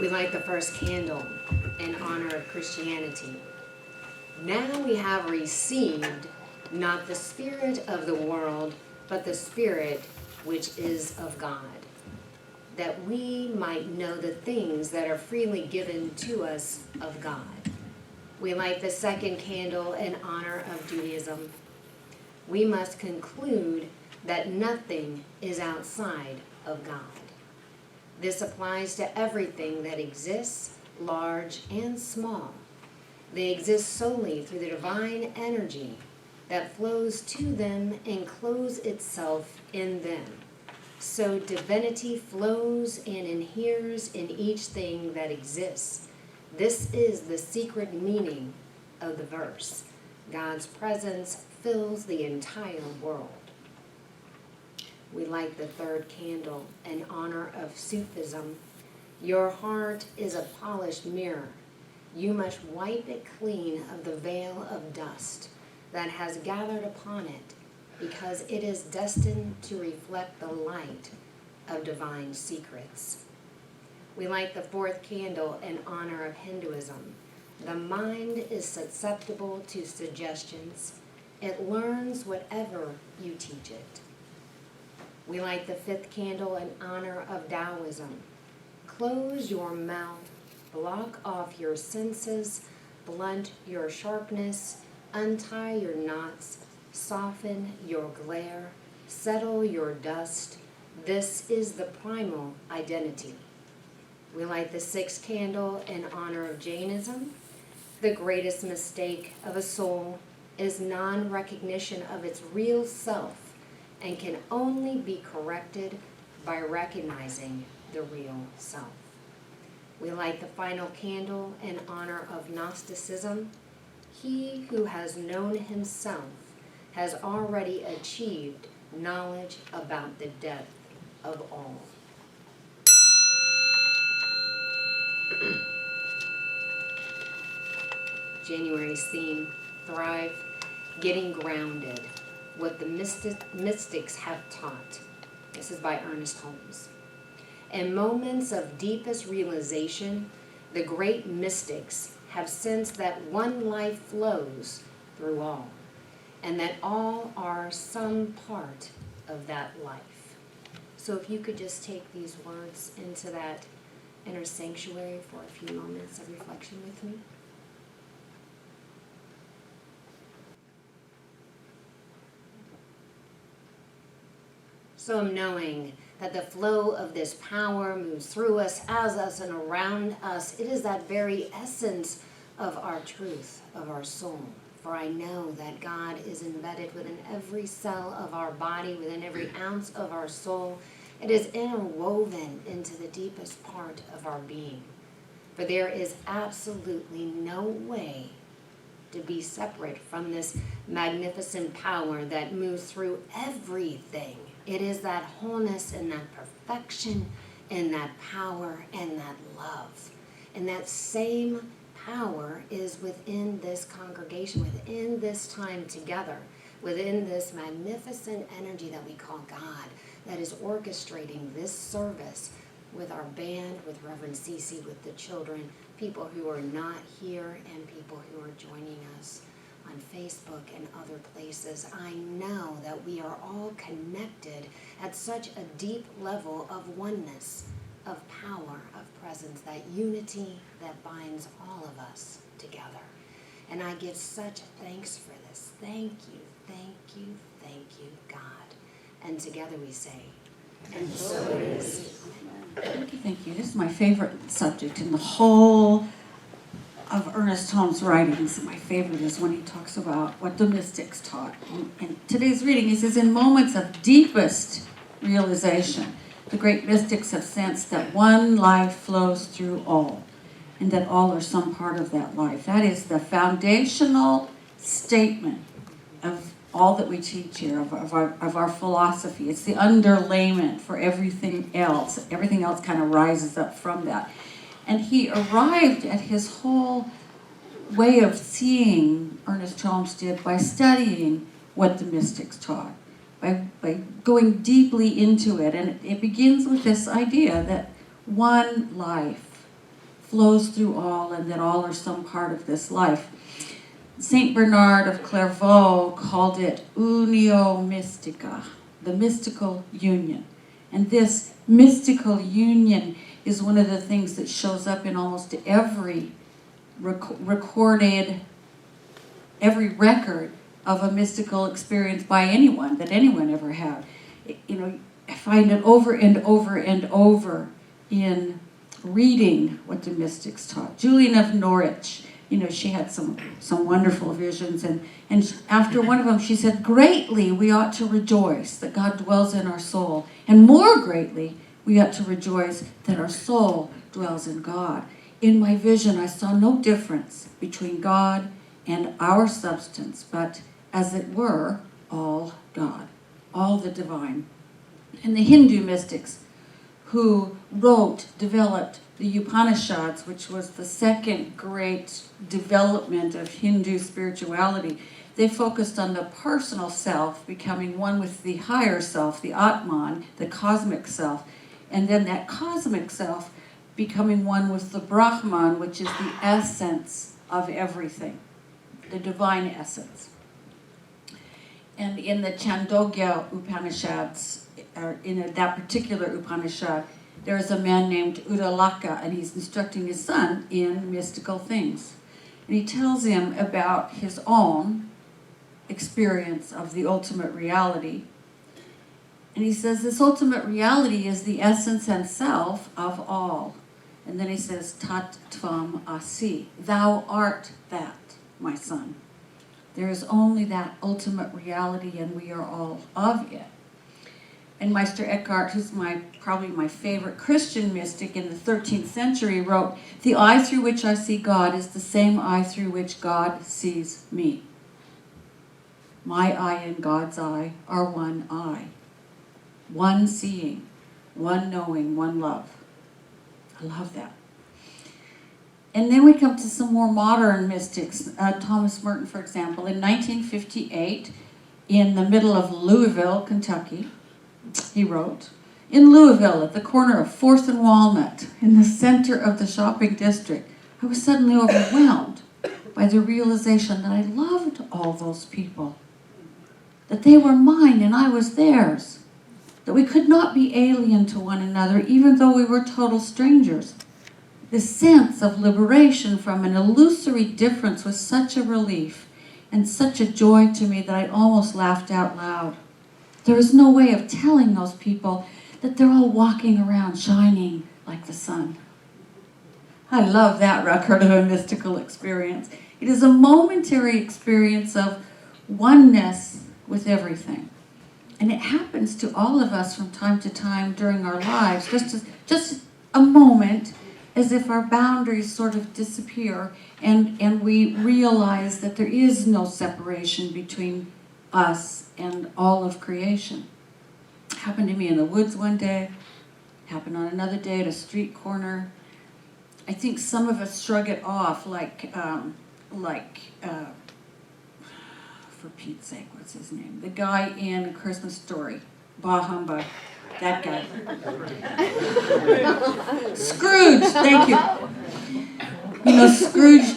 We light the first candle in honor of Christianity. Now we have received not the spirit of the world, but the Spirit which is of God, that we might know the things that are freely given to us of God. We light the second candle in honor of Judaism. We must conclude that nothing is outside of God. This applies to everything that exists, large and small. They exist solely through the divine energy that flows to them and clothes itself in them. So divinity flows and inheres in each thing that exists. This is the secret meaning of the verse. God's presence fills the entire world. We light the third candle in honor of Sufism. Your heart is a polished mirror. You must wipe it clean of the veil of dust that has gathered upon it, because it is destined to reflect the light of divine secrets. We light the fourth candle in honor of Hinduism. The mind is susceptible to suggestions. It learns whatever you teach it. We light the fifth candle in honor of Taoism. Close your mouth, block off your senses, blunt your sharpness, untie your knots, soften your glare, settle your dust. This is the primal identity. We light the sixth candle in honor of Jainism. The greatest mistake of a soul is non-recognition of its real self, and can only be corrected by recognizing the real self. We light the final candle in honor of Gnosticism. He who has known himself has already achieved knowledge about the depth of all. January's theme, Thrive, Getting Grounded, What the Mystics Have Taught. This is by Ernest Holmes. In moments of deepest realization, the great mystics have sensed that one life flows through all, and that all are some part of that life. So if you could just take these words into that inner sanctuary for a few moments of reflection with me. So I'm knowing that the flow of this power moves through us, as us, and around us. It is that very essence of our truth, of our soul. For I know that God is embedded within every cell of our body, within every ounce of our soul. It is interwoven into the deepest part of our being. For there is absolutely no way to be separate from this magnificent power that moves through everything. It is that wholeness and that perfection and that power and that love. And that same power is within this congregation, within this time together, within this magnificent energy that we call God, that is orchestrating this service with our band, with Reverend Cece, with the children, people who are not here, and people who are joining us on Facebook and other places. I know that we are all connected at such a deep level of oneness, of power, of presence, that unity that binds all of us together. And I give such thanks for this. Thank you, thank you, thank you, God. And together we say, and so it is. Thank you. This is my favorite subject in the whole of Ernest Holmes' writings. My favorite is when he talks about what the mystics taught. In today's reading, he says, in moments of deepest realization, the great mystics have sensed that one life flows through all, and that all are some part of that life. That is the foundational statement of all that we teach here, of our philosophy. It's the underlayment for everything else. Everything else kind of rises up from that. And he arrived at his whole way of seeing, Ernest Holmes did, by studying what the mystics taught, by going deeply into it. And it begins with this idea that one life flows through all, and that all are some part of this life. Saint Bernard of Clairvaux called it unio mystica, the mystical union. And this mystical union is one of the things that shows up in almost every recorded, every record of a mystical experience by anyone, that anyone ever had. You know, I find it over and over and over in reading what the mystics taught. Julian of Norwich, you know, she had some wonderful visions, and after one of them she said, greatly we ought to rejoice that God dwells in our soul, and more greatly we ought to rejoice that our soul dwells in God. In my vision I saw no difference between God and our substance, but as it were, all God, all the divine. And the Hindu mystics who developed the Upanishads, which was the second great development of Hindu spirituality, they focused on the personal self becoming one with the higher self, the Atman, the cosmic self, and then that cosmic self becoming one with the Brahman, which is the essence of everything, the divine essence. And in the Chandogya Upanishads, or in that particular Upanishad, there is a man named Udalaka, and he's instructing his son in mystical things. And he tells him about his own experience of the ultimate reality. And he says, this ultimate reality is the essence and self of all. And then he says, Tat Tvam Asi, thou art that, my son. There is only that ultimate reality, and we are all of it. And Meister Eckhart, who's probably my favorite Christian mystic in the 13th century, wrote, the eye through which I see God is the same eye through which God sees me. My eye and God's eye are one eye. One seeing, one knowing, one love. I love that. And then we come to some more modern mystics. Thomas Merton, for example, in 1958, in the middle of Louisville, Kentucky, he wrote, in Louisville, at the corner of 4th and Walnut, in the center of the shopping district, I was suddenly overwhelmed by the realization that I loved all those people, that they were mine and I was theirs, that we could not be alien to one another even though we were total strangers. This sense of liberation from an illusory difference was such a relief and such a joy to me that I almost laughed out loud. There was no way of telling those people that they're all walking around shining like the sun. I love that record of a mystical experience. It is a momentary experience of oneness with everything. And it happens to all of us from time to time during our lives, just a moment, as if our boundaries sort of disappear and we realize that there is no separation between us and all of creation. It happened to me in the woods one day, happened on another day at a street corner. I think some of us shrug it off like for Pete's sake, what's his name? The guy in Christmas Story, Bah Humbug, that guy. Scrooge, thank you. You know, Scrooge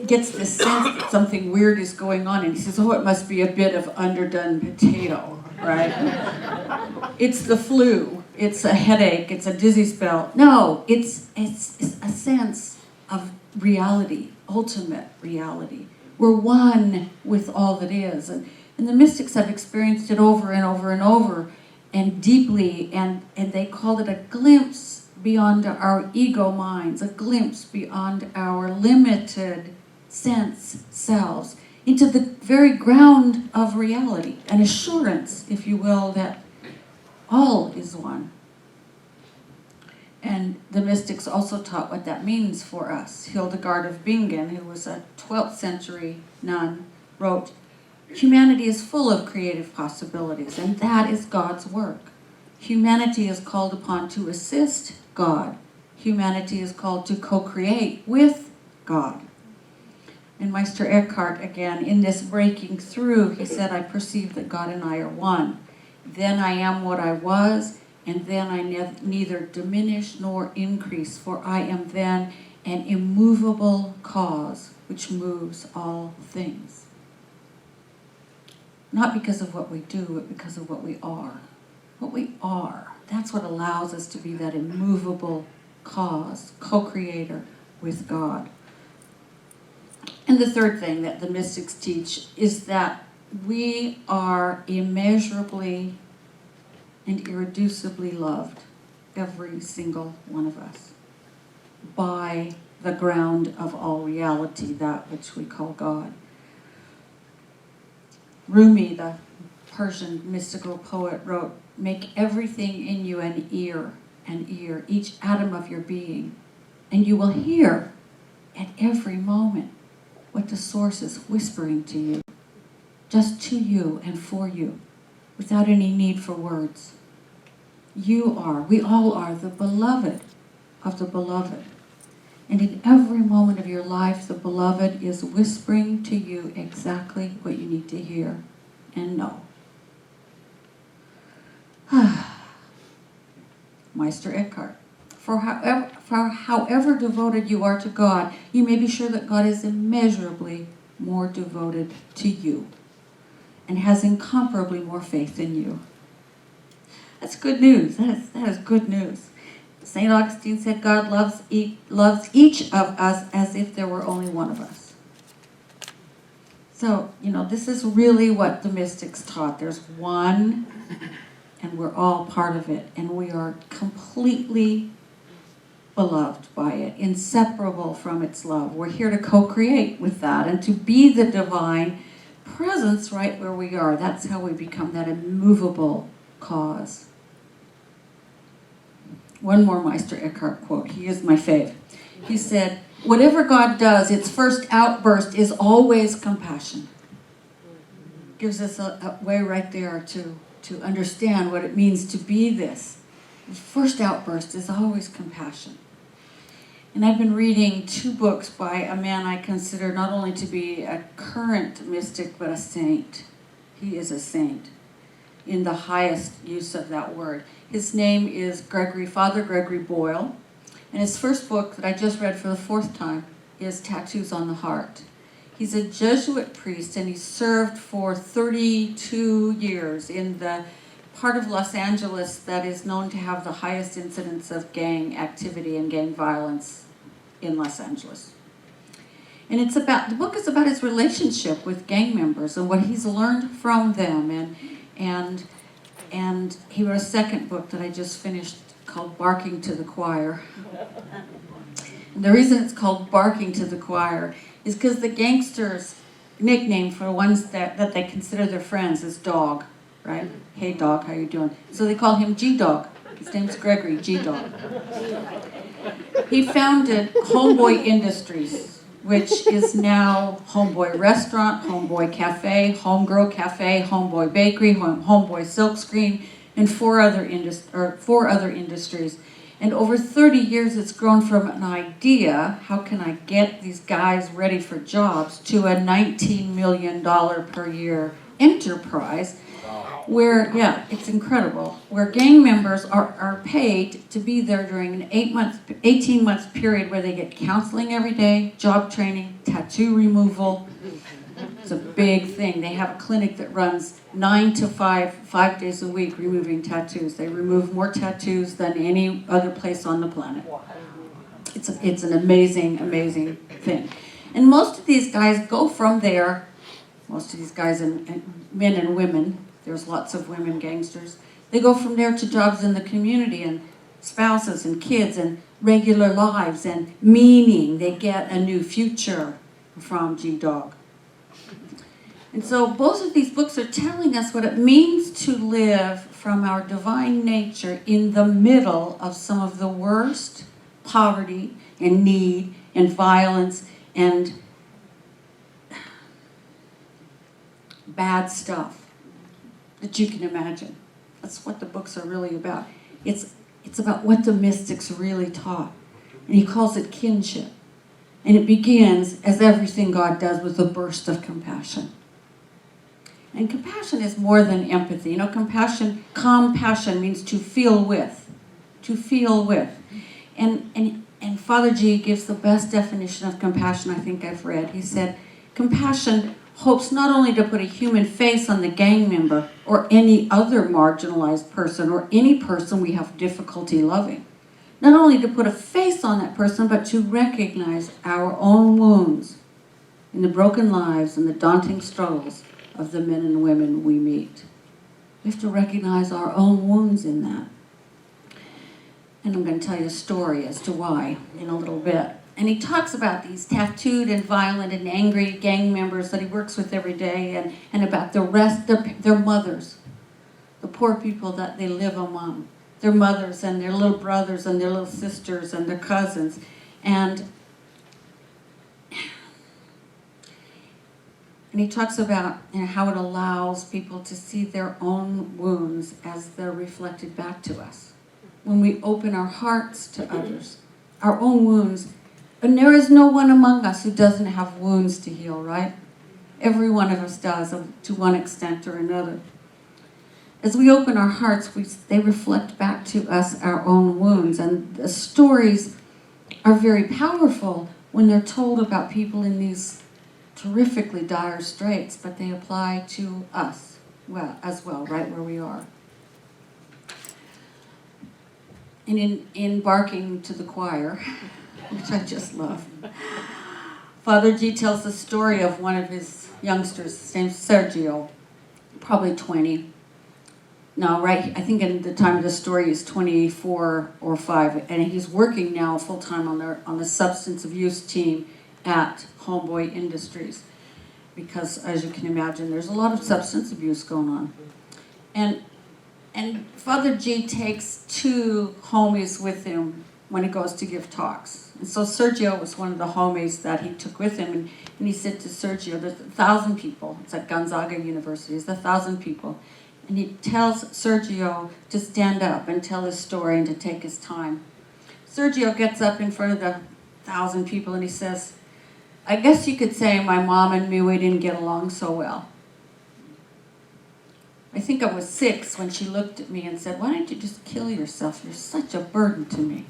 gets the sense that something weird is going on, and he says, oh, it must be a bit of underdone potato, right? It's the flu, it's a headache, it's a dizzy spell. No, it's a sense of reality, ultimate reality. We're one with all that is. And the mystics have experienced it over and over and over and deeply, and they called it a glimpse beyond our ego minds, a glimpse beyond our limited sense selves into the very ground of reality, an assurance, if you will, that all is one. And the mystics also taught what that means for us. Hildegard of Bingen, who was a 12th century nun, wrote, humanity is full of creative possibilities, and that is God's work. Humanity is called upon to assist God. Humanity is called to co-create with God. And Meister Eckhart, again, in this breaking through, he said, I perceive that God and I are one. Then I am what I was, and then I neither diminish nor increase, for I am then an immovable cause which moves all things. Not because of what we do, but because of what we are. What we are, that's what allows us to be that immovable cause, co-creator with God. And the third thing that the mystics teach is that we are immeasurably and irreducibly loved, every single one of us, by the ground of all reality, that which we call God. Rumi, the Persian mystical poet, wrote, "Make everything in you an ear, each atom of your being, and you will hear at every moment what the source is whispering to you, just to you and for you, without any need for words. We all are the beloved of the beloved. And in every moment of your life, the beloved is whispering to you exactly what you need to hear and know." Meister Eckhart. For however devoted you are to God, you may be sure that God is immeasurably more devoted to you and has incomparably more faith in you. That's good news. That is good news. St. Augustine said God loves each of us as if there were only one of us. So, this is really what the mystics taught. There's one, and we're all part of it, and we are completely beloved by it, inseparable from its love. We're here to co-create with that and to be the divine presence right where we are. That's how we become that immovable cause. One more Meister Eckhart quote. He is my fave. He said, "Whatever God does, its first outburst is always compassion." Gives us a way right there to understand what it means to be this. The first outburst is always compassion. And I've been reading 2 books by a man I consider not only to be a current mystic, but a saint. He is a saint in the highest use of that word. His name is Father Gregory Boyle, and his first book that I just read for the 4th time is Tattoos on the Heart. He's a Jesuit priest, and he served for 32 years in the part of Los Angeles that is known to have the highest incidence of gang activity and gang violence in Los Angeles. And the book is about his relationship with gang members and what he's learned from them. And he wrote a second book that I just finished called Barking to the Choir. And the reason it's called Barking to the Choir is because the gangsters' nickname for ones that they consider their friends is Dog, right? "Hey Dog, how you doing?" So they call him G-Dog. His name's Gregory, G-Dog. He founded Homeboy Industries, which is now Homeboy Restaurant, Homeboy Cafe, Homegirl Cafe, Homeboy Bakery, Homeboy Silkscreen, and four other industries. And over 30 years, it's grown from an idea, how can I get these guys ready for jobs, to a $19 million per year enterprise where, it's incredible, where gang members are paid to be there during an 18 months period where they get counseling every day, job training, tattoo removal. It's a big thing. They have a clinic that runs 9 to 5 days a week, removing tattoos. They remove more tattoos than any other place on the planet. It's an amazing, amazing thing. And most of these guys go from there, most of these guys and men and women, there's lots of women gangsters, they go from there to jobs in the community and spouses and kids and regular lives and meaning. They get a new future from G-Dog. And so both of these books are telling us what it means to live from our divine nature in the middle of some of the worst poverty and need and violence and bad stuff that you can imagine. That's what the books are really about. It's about what the mystics really taught. And he calls it kinship. And it begins, as everything God does, with a burst of compassion. And compassion is more than empathy. You know, compassion means to feel with. To feel with. And Father G gives the best definition of compassion I think I've read. He said, compassion hopes not only to put a human face on the gang member or any other marginalized person or any person we have difficulty loving. Not only to put a face on that person, but to recognize our own wounds in the broken lives and the daunting struggles of the men and women we meet. We have to recognize our own wounds in that. And I'm going to tell you a story as to why in a little bit. And he talks about these tattooed and violent and angry gang members that he works with every day, and about the rest, their mothers, the poor people that they live among, their mothers and their little brothers and their little sisters and their cousins. And he talks about, you know, how it allows people to see their own wounds as they're reflected back to us. When we open our hearts to others, our own wounds. And there is no one among us who doesn't have wounds to heal, right? Every one of us does, to one extent or another. As we open our hearts, they reflect back to us our own wounds. And the stories are very powerful when they're told about people in these terrifically dire straits, but they apply to us as well, right where we are. And in embarking to the choir, which I just love, Father G tells the story of one of his youngsters, his name's Sergio, probably 20. Now, right, I think at the time of the story he's 24 or 5, and he's working now full-time on the substance abuse team at Homeboy Industries, because as you can imagine, there's a lot of substance abuse going on. And Father G takes 2 homies with him when he goes to give talks. And so Sergio was one of the homies that he took with him, and he said to Sergio, there's 1,000 people. It's at Gonzaga University. There's 1,000 people. And he tells Sergio to stand up and tell his story and to take his time. Sergio gets up in front of the 1,000 people and he says, I guess you could say my mom and me, we didn't get along so well. I think I was 6 when she looked at me and said, why don't you just kill yourself? You're such a burden to me.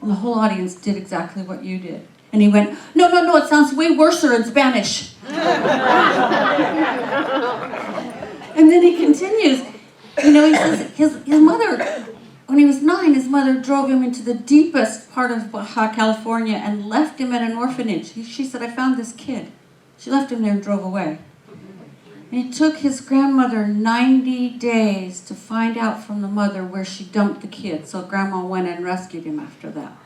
And the whole audience did exactly what you did. And he went, no, it sounds way worser in Spanish. And then he continues, you know, he says his mother, when he was 9, his mother drove him into the deepest part of Baja California and left him at an orphanage. She said, I found this kid. She left him there and drove away. And it took his grandmother 90 days to find out from the mother where she dumped the kid. So Grandma went and rescued him after that.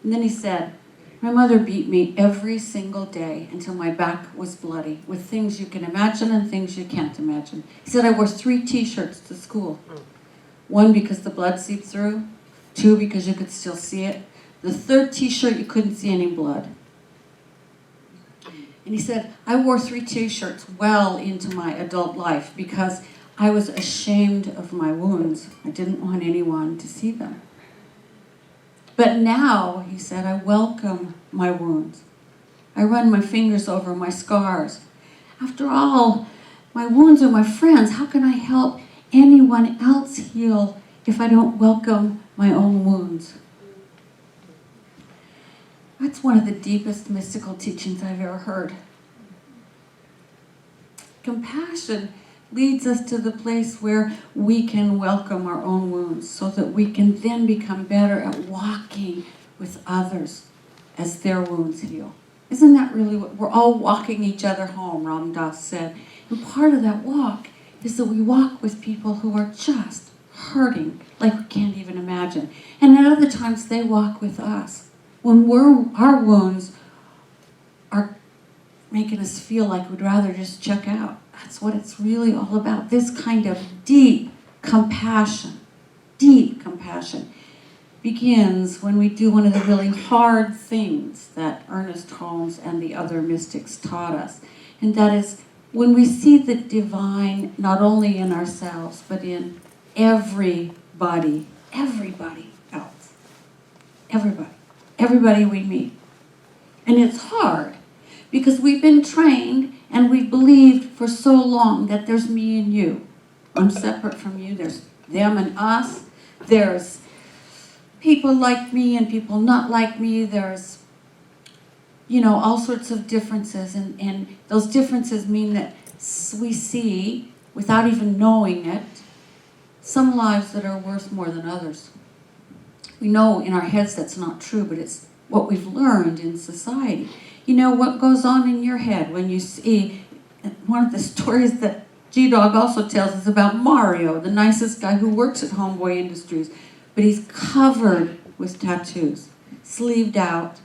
And then he said, my mother beat me every single day until my back was bloody, with things you can imagine and things you can't imagine. He said I wore 3 t-shirts to school. 1 because the blood seeped through, 2 because you could still see it. The 3rd t-shirt you couldn't see any blood. And he said, I wore 3 t-shirts well into my adult life because I was ashamed of my wounds. I didn't want anyone to see them. But now, he said, I welcome my wounds. I run my fingers over my scars. After all, my wounds are my friends. How can I help anyone else heal if I don't welcome my own wounds? That's one of the deepest mystical teachings I've ever heard. Compassion leads us to the place where we can welcome our own wounds so that we can then become better at walking with others as their wounds heal. Isn't that really what we're all walking each other home, Ram Dass said. And part of that walk is that we walk with people who are just hurting like we can't even imagine. And at other times they walk with us. When our wounds are making us feel like we'd rather just check out. That's what it's really all about. This kind of deep compassion begins when we do one of the really hard things that Ernest Holmes and the other mystics taught us. And that is when we see the divine not only in ourselves, but in everybody else. Everybody we meet. And it's hard because we've been trained And we believed for so long that there's me and you. I'm separate from you. There's them and us. There's people like me and people not like me. There's, all sorts of differences. And those differences mean that we see, without even knowing it, some lives that are worth more than others. We know in our heads that's not true, but it's what we've learned in society. What goes on in your head when you see, one of the stories that G-Dog also tells is about Mario, the nicest guy who works at Homeboy Industries, but he's covered with tattoos, sleeved out.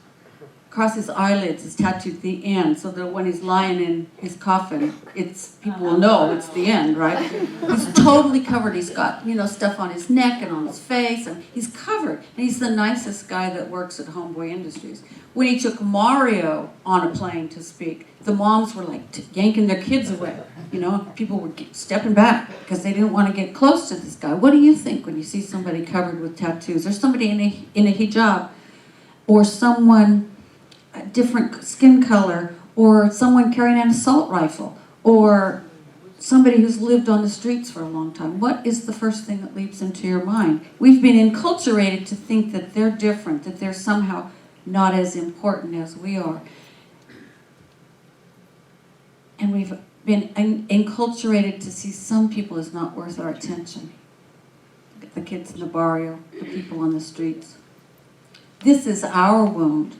Across his eyelids is tattooed the end, so that when he's lying in his coffin, people will know it's the end, right? He's totally covered. He's got, stuff on his neck and on his face, and he's covered. And he's the nicest guy that works at Homeboy Industries. When he took Mario on a plane to speak, the moms were like yanking their kids away. People were stepping back because they didn't want to get close to this guy. What do you think when you see somebody covered with tattoos, or somebody in a hijab, or someone a different skin color, or someone carrying an assault rifle, or somebody who's lived on the streets for a long time? What is the first thing that leaps into your mind? We've been enculturated to think that they're different, that they're somehow not as important as we are. And we've been enculturated to see some people as not worth our attention. Look at the kids in the barrio, the people on the streets. This is our wound.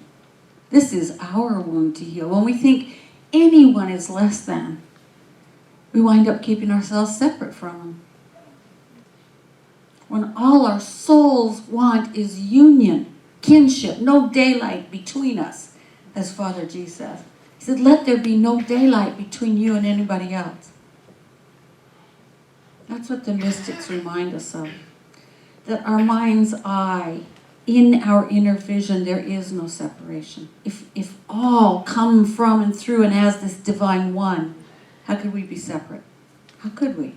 This is our wound to heal. When we think anyone is less than, we wind up keeping ourselves separate from them. When all our souls want is union, kinship, no daylight between us, as Father G says. He said, let there be no daylight between you and anybody else. That's what the mystics remind us of. That our mind's eye, in our inner vision, there is no separation. If all come from and through and as this divine one, how could we be separate? How could we?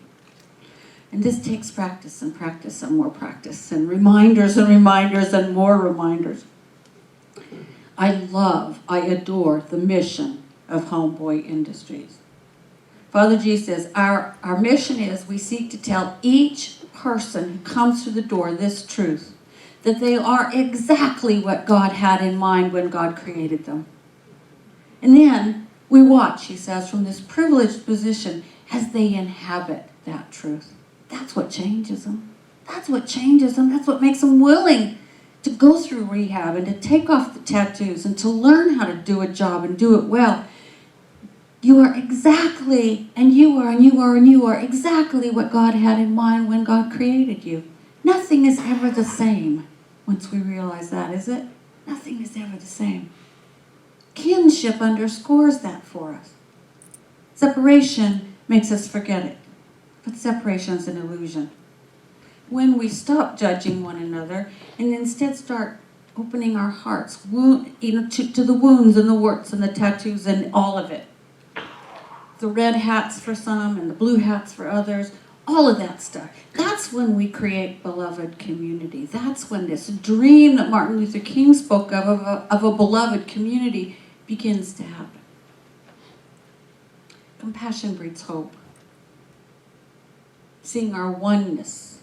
And this takes practice and practice and more practice and reminders and more reminders. I adore the mission of Homeboy Industries. Father G says, our mission is we seek to tell each person who comes through the door this truth, that they are exactly what God had in mind when God created them. And then we watch, he says, from this privileged position as they inhabit that truth. That's what changes them. That's what changes them. That's what makes them willing to go through rehab and to take off the tattoos and to learn how to do a job and do it well. You are exactly, and you are exactly what God had in mind when God created you. Nothing is ever the same once we realize that, is it? Nothing is ever the same. Kinship underscores that for us. Separation makes us forget it, but separation is an illusion. When we stop judging one another and instead start opening our hearts to the wounds and the warts and the tattoos and all of it. The red hats for some and the blue hats for others, all of that stuff. That's when we create beloved community. That's when this dream that Martin Luther King spoke of a beloved community begins to happen. Compassion breeds hope. Seeing our oneness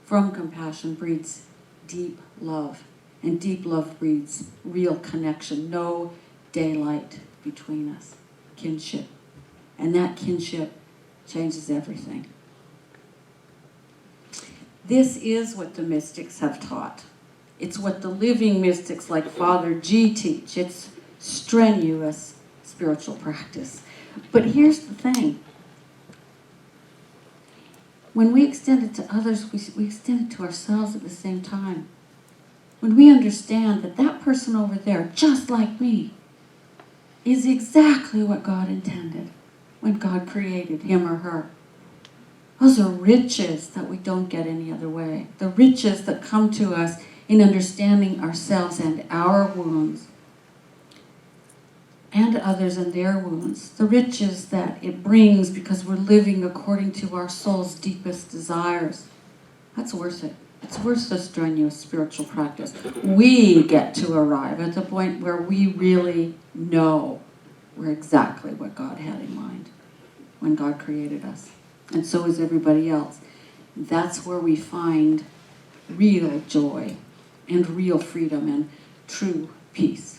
from compassion breeds deep love. And deep love breeds real connection. No daylight between us. Kinship. And that kinship changes everything. This is what the mystics have taught. It's what the living mystics like Father G teach. It's strenuous spiritual practice. But here's the thing. When we extend it to others, we extend it to ourselves at the same time. When we understand that that person over there, just like me, is exactly what God intended when God created him or her. Those are riches that we don't get any other way. The riches that come to us in understanding ourselves and our wounds, and others and their wounds. The riches that it brings because we're living according to our soul's deepest desires. That's worth it. It's worth the strenuous spiritual practice. We get to arrive at the point where we really know we're exactly what God had in mind when God created us. And so is everybody else. That's where we find real joy and real freedom and true peace.